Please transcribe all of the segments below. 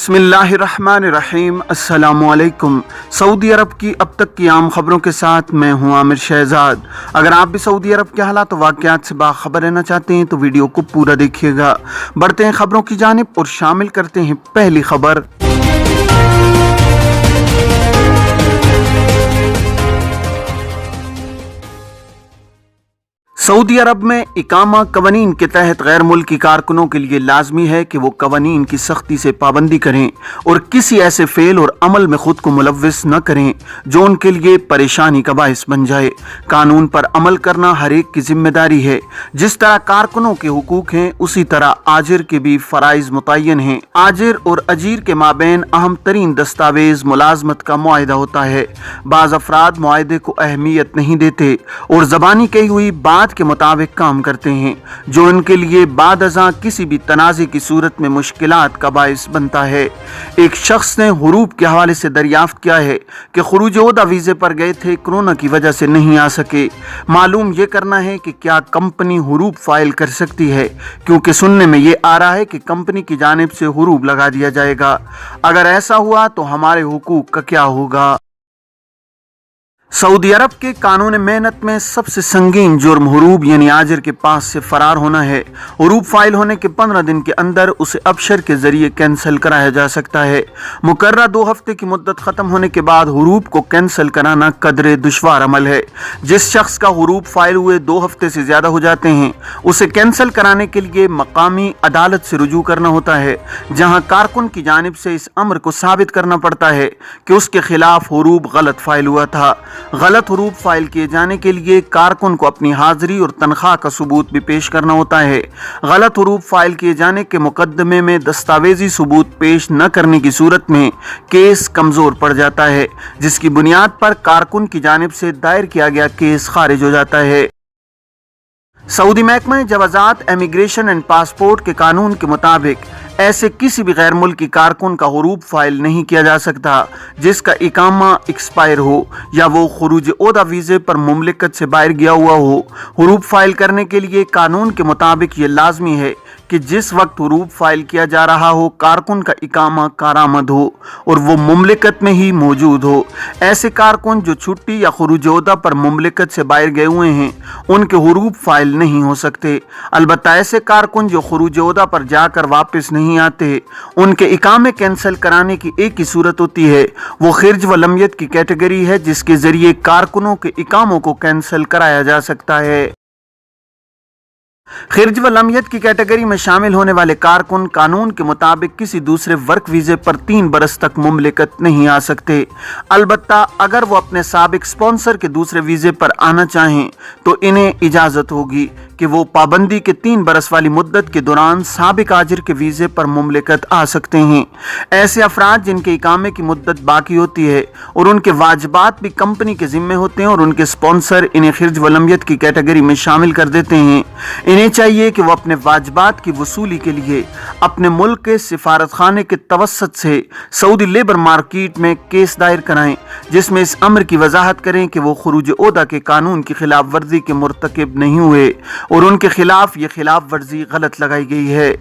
बिस्मिल्लाहिर्रहमानिर्रहीम। अस्सलामुअलैकुम। सऊदी अरब की अब तक की आम खबरों के साथ मैं हूं आमिर शहजाद। अगर आप भी सऊदी अरब के हालात और वाक़यात से बाखबर रहना चाहते हैं तो वीडियो को पूरा देखिएगा। बढ़ते हैं खबरों की जानिब और शामिल करते हैं पहली खबर। सऊदी अरब में इकामा कवानीन के तहत गैर मुल्की कारकुनों के लिए लाजमी है कि वो कवानीन की सख्ती से पाबंदी करें और किसी ऐसे फेल और अमल में खुद को मुलव्विस न करें जो उनके लिए परेशानी का बायस बन जाए। कानून पर अमल करना हर एक की जिम्मेदारी है। जिस तरह कारकुनों के हुकूक हैं उसी तरह आजिर के भी फराइज मुतय्यन हैं। आजिर और अजीर के माबैन अहम तरीन दस्तावेज मुलाजमत का मुआहिदा होता है। बाज़ अफराद मुआहिदे को अहमियत नहीं देते और ज़बानी कही हुई बात के मुताबिक काम करते हैं जो उनके लिए बाद अज़ां किसी भी तनाज़े की सूरत में मुश्किलात का बायस बनता है। एक शख्स ने हुरूब के हवाले से दरियाफ्त किया है कि खुरूज ओहदा वीज़े पर गए थे, कोरोना की वजह से नहीं आ सके। मालूम ये करना है कि क्या कंपनी हुरूब फाइल कर सकती है, क्योंकि सुनने में ये आ रहा है कि कंपनी की जानिब से हुरूब लगा दिया जाएगा। अगर ऐसा हुआ तो हमारे हुकूक का क्या होगा। सऊदी अरब के कानून मेहनत में सबसे संगीन जुर्म हुरूब यानी आजिर के पास से फरार होना है। हुरूब फाइल होने के 15 दिन के अंदर उसे अबशर के जरिए कैंसिल कराया जा सकता है। मुकर्रर 2 हफ्ते की मुद्दत खत्म होने के बाद हुरूब को कैंसिल कराना कदरे दुश्वार अमल है। जिस शख्स का हुरूब फाइल हुए 2 हफ्ते से ज्यादा हो जाते हैं उसे कैंसिल कराने के लिए मकामी अदालत से रुजू करना होता है, जहाँ कारकुन की जानिब से इस अमर को साबित करना पड़ता है कि उसके खिलाफ हुरूब गलत फाइल हुआ था। गलत हुरूब फाइल किए जाने के लिए कारकुन को अपनी हाजिरी और तनख्वाह का सबूत भी पेश करना होता है। गलत हुरूब फाइल किए जाने के मुकदमे में दस्तावेजी सबूत पेश न करने की सूरत में केस कमजोर पड़ जाता है, जिसकी बुनियाद पर कारकुन की जानिब से दायर किया गया केस खारिज हो जाता है। सऊदी महकमा जवाजात इमिग्रेशन एंड पासपोर्ट के कानून के मुताबिक ऐसे किसी भी गैर मुल्की कारकुन का हुरूब फाइल नहीं किया जा सकता जिसका इकामा एक्सपायर हो या वो खुरूज ओहदा वीज़े पर मुमलिकत से बाहर गया हुआ हो। हुरूब फाइल करने के लिए कानून के मुताबिक ये लाजमी है कि जिस वक्त हुरूब फाइल किया जा रहा हो कारकुन का इकामा कारामद हो और वो मुमलिकत में ही मौजूद हो। ऐसे कारकुन जो छुट्टी या खुरूज ओहदा पर मुमलिकत से बाहर गए हुए हैं उनके हुरूब फाइल नहीं हो सकते। अलबत्ता ऐसे कारकुन जो खुरूज ओहदा पर जाकर वापस नहीं आते उनके इकामे कैंसिल कराने की एक ही सूरत होती है, वो खिर्ज व लमियत की कैटेगरी है जिसके जरिए कारकुनों के इकामों को कैंसिल कराया जा सकता है। खिर्ज व लमियत की कैटेगरी में शामिल होने वाले कारकुन कानून के मुताबिक किसी दूसरे वर्क वीजे पर 3 बरस तक मुमलिकत नहीं आ सकते। अलबत्ता अगर वो अपने साबिक स्पॉन्सर के दूसरे वीजे पर आना चाहें तो इन्हें इजाजत होगी कि वो पाबंदी के 3 बरस वाली मुद्दत के दौरान साबिक आजिर के वीजे पर मुमलिकत आ सकते हैं। ऐसे अफराद जिनके इकामे की मुद्दत बाकी होती है और उनके वाजिबात भी कंपनी के जिम्मे होते हैं और उनके स्पॉन्सर इन्हें खिर्ज व लमियत की कैटेगरी में शामिल कर देते हैं, इन्हें चाहिए कि वो अपने वाजिबात की वसूली के लिए अपने मुल्क के सिफारत खाने के तवस्सुत से सऊदी लेबर मार्केट में केस दायर कराएं, जिसमें इस अमर की वजाहत करें कि वो खुरूज ओहदा के कानून की खिलाफ वर्जी के मुर्तकिब नहीं हुए और उनके खिलाफ ये खिलाफ वर्जी गलत लगाई गई है।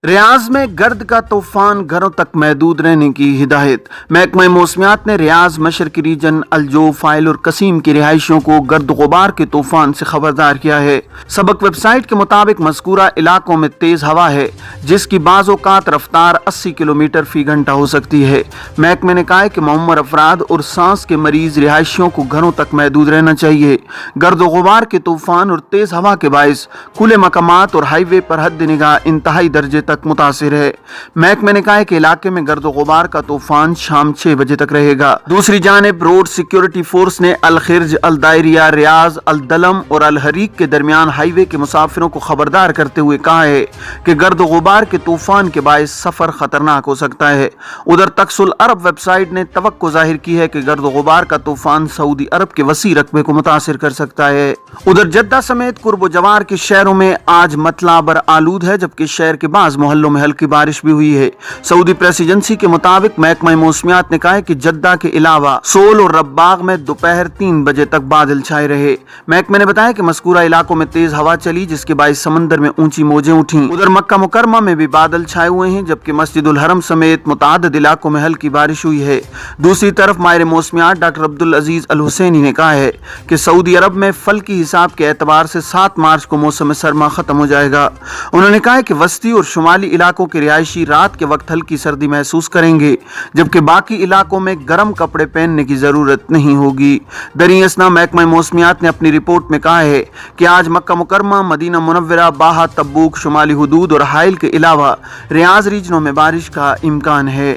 रियाज में गर्द का तूफान, घरों तक महदूद रहने की हिदायत। महकमा मौसमियात ने रियाज, मशरकी रीजन, अलजो, फाइल और कसीम की रिहाइशों को गर्द गुबार के तूफान से खबरदार किया है। सबक वेबसाइट के मुताबिक मज़कूरा इलाकों में तेज हवा है जिसकी बाज़ औक़ात रफ्तार 80 किलोमीटर फी घंटा हो सकती है। महकमे ने कहा है कि मुअम्मर अफराद और सांस के मरीज रिहाइशियों को घरों तक महदूद रहना चाहिए। गर्द गुबार के तूफान और तेज हवा के बायस खुले मकामात और हाईवे पर हद निगाह इंतहाई दर्जे तक मुतासिर है। महकमे ने कहा है कि इलाके में गर्द गुबार का तूफान शाम 6 बजे तक रहेगा। दूसरी जानिब रोड सिक्योरिटी फोर्स ने अल खिर्ज, अल दायरिया, रियाज, अल दलम और अल हरीक के दरमियान हाईवे के मुसाफिरों को खबरदार करते हुए कहा है कि गर्द गुबार के तूफान के बायस सफर खतरनाक हो सकता है। उधर तक्सुल अरब वेबसाइट ने तवक्को जाहिर की है कि गर्द गुबार का तूफान सऊदी अरब के वसी रकबे को मुतासिर कर सकता है। उधर जद्दा समेत कुर्ब जवार के शहरों में आज मतला बर आलूद है, जबकि शहर के बाज़ محلوں میں ہلکی بارش بھی ہوئی ہے۔ سعودی پریس ایجنسی کے مطابق محکمہ موسمیات نے کہا ہے کہ جدہ کے علاوہ سول اور رباغ میں دوپہر 3 بجے تک بادل چھائے رہے۔ محکمے نے بتایا کہ مذکورہ علاقوں میں تیز ہوا چلی جس کے باعث سمندر میں اونچی موجیں اٹھیں۔ ادھر مکہ مکرمہ میں بھی بادل چھائے ہوئے ہیں جبکہ مسجد الحرم سمیت متعدد علاقوں میں ہلکی بارش ہوئی ہے۔ دوسری طرف ماہر موسمیات ڈاکٹر عبدالعزیز الحسینی نے کہا ہے کہ سعودی عرب میں فلکی حساب کے اعتبار سے 7 مارچ کو موسم سرما ختم ہو جائے گا۔ انہوں نے کہا کہ وسطی اور شمالی علاقوں کے رہائشی رات کے وقت ہلکی سردی محسوس کریں گے جبکہ باقی علاقوں میں گرم کپڑے پہننے کی ضرورت نہیں ہوگی۔ دریں اثنا محکمہ موسمیات نے اپنی رپورٹ میں کہا ہے کہ آج مکہ مکرمہ، مدینہ منورہ، باہا، تبوک، شمالی حدود اور حائل کے علاوہ ریاض ریجنوں میں بارش کا امکان ہے۔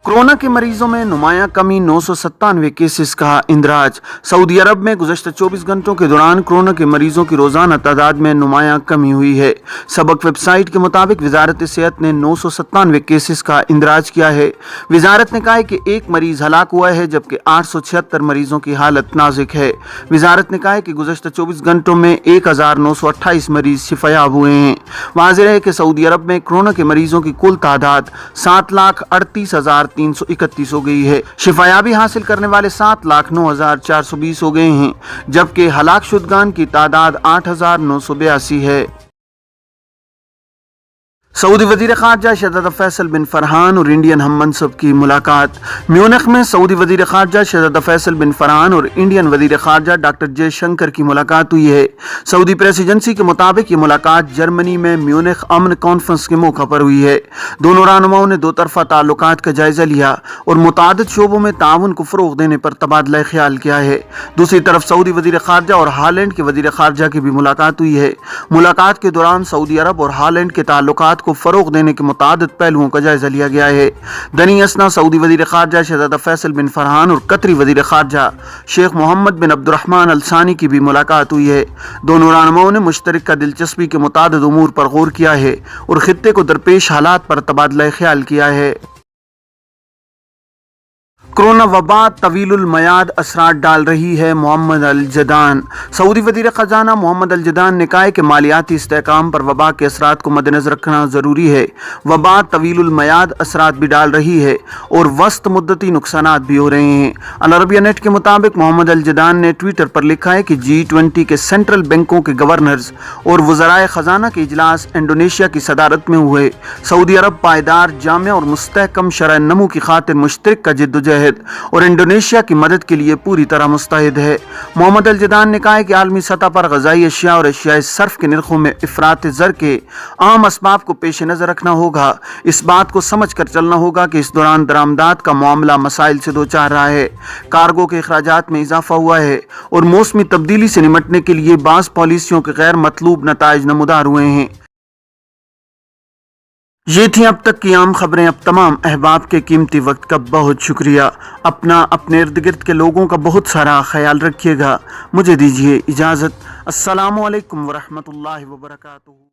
کورونا کے مریضوں میں نمایاں کمی، 997 کیسز کا اندراج۔ سعودی عرب میں گزشتہ 24 گھنٹوں کے دوران کورونا کے مریضوں کی روزانہ تعداد میں نمایاں کمی ہوئی ہے۔ سبق ویب سائٹ کے مطابق وزارت صحت نے 997 کیسز کا اندراج کیا ہے۔ وزارت نے کہا ہے کہ ایک مریض ہلاک ہوا ہے جبکہ 876 مریضوں کی حالت نازک ہے۔ وزارت نے کہا ہے کہ گزشتہ 24 گھنٹوں میں 1928 مریض شفایاب ہوئے ہیں۔ واضح ہے کہ سعودی عرب میں کورونا کے مریضوں کی کل تعداد 7,38,331 ہو گئی ہے۔ شفایابی حاصل کرنے والے 7,09,420 ہو گئے ہیں جبکہ ہلاک شدگان کی تعداد 8,982 ہے۔ سعودی وزیر خارجہ شہزادہ فیصل بن فرحان اور انڈین ہم منصب کی ملاقات۔ میونخ میں سعودی وزیر خارجہ شہزادہ فیصل بن فرحان اور انڈین وزیر خارجہ ڈاکٹر جے شنکر کی ملاقات ہوئی ہے۔ سعودی پریس ایجنسی کے مطابق یہ ملاقات جرمنی میں میونخ امن کانفرنس کے موقع پر ہوئی ہے۔ دونوں رہنماؤں نے دو طرفہ تعلقات کا جائزہ لیا اور متعدد شعبوں میں تعاون کو فروغ دینے پر تبادلہ خیال کیا ہے۔ دوسری طرف سعودی وزیر خارجہ اور ہالینڈ کے وزیر خارجہ کی بھی ملاقات ہوئی ہے۔ ملاقات کے دوران سعودی عرب اور ہالینڈ کے تعلقات کو فروغ دینے کے متعدد پہلوؤں کا جائزہ لیا گیا ہے۔ دریں اثنا سعودی وزیر خارجہ شہزادہ فیصل بن فرحان اور قطری وزیر خارجہ شیخ محمد بن عبد الرحمن ال ثانی کی بھی ملاقات ہوئی ہے۔ دونوں رہنماؤں نے مشترکہ دلچسپی کے متعدد امور پر غور کیا ہے اور خطے کو درپیش حالات پر تبادلہ خیال کیا ہے۔ کورونا وبا طویل المیعاد اثرات ڈال رہی ہے، محمد الجدان۔ سعودی وزیر خزانہ محمد الجدان نے کہا ہے کہ مالیاتی استحکام پر وبا کے اثرات کو مد نظر رکھنا ضروری ہے۔ وبا طویل المیعاد اثرات بھی ڈال رہی ہے اور وسط مدتی نقصانات بھی ہو رہے ہیں۔ العربیہ نیٹ کے مطابق محمد الجدان نے ٹویٹر پر لکھا ہے کہ G20 کے سینٹرل بینکوں کے گورنرز اور وزرائے خزانہ کے اجلاس انڈونیشیا کی صدارت میں ہوئے۔ سعودی عرب پائیدار، جامع اور مستحکم شرح نمو کی خاطر مشترکہ جدوجہد اور انڈونیشیا کی مدد کے لیے پوری طرح مستعد ہے۔ محمد الجدان نے کہا ہے کہ عالمی سطح پر غذائی اشیاء اور اشیاء صرف کے نرخوں میں افراط زر کے عام اسباب کو پیش نظر رکھنا ہوگا۔ اس بات کو سمجھ کر چلنا ہوگا کہ اس دوران درآمدات کا معاملہ مسائل سے دوچار رہا ہے، کارگو کے اخراجات میں اضافہ ہوا ہے اور موسمی تبدیلی سے نمٹنے کے لیے بعض پالیسیوں کے غیر مطلوب نتائج نمودار ہوئے ہیں۔ یہ تھیں اب تک کی عام خبریں۔ اب تمام احباب کے قیمتی وقت کا بہت شکریہ۔ اپنے ارد گرد کے لوگوں کا بہت سارا خیال رکھیے گا۔ مجھے دیجیے اجازت۔ السلام علیکم ورحمۃ اللہ وبرکاتہ۔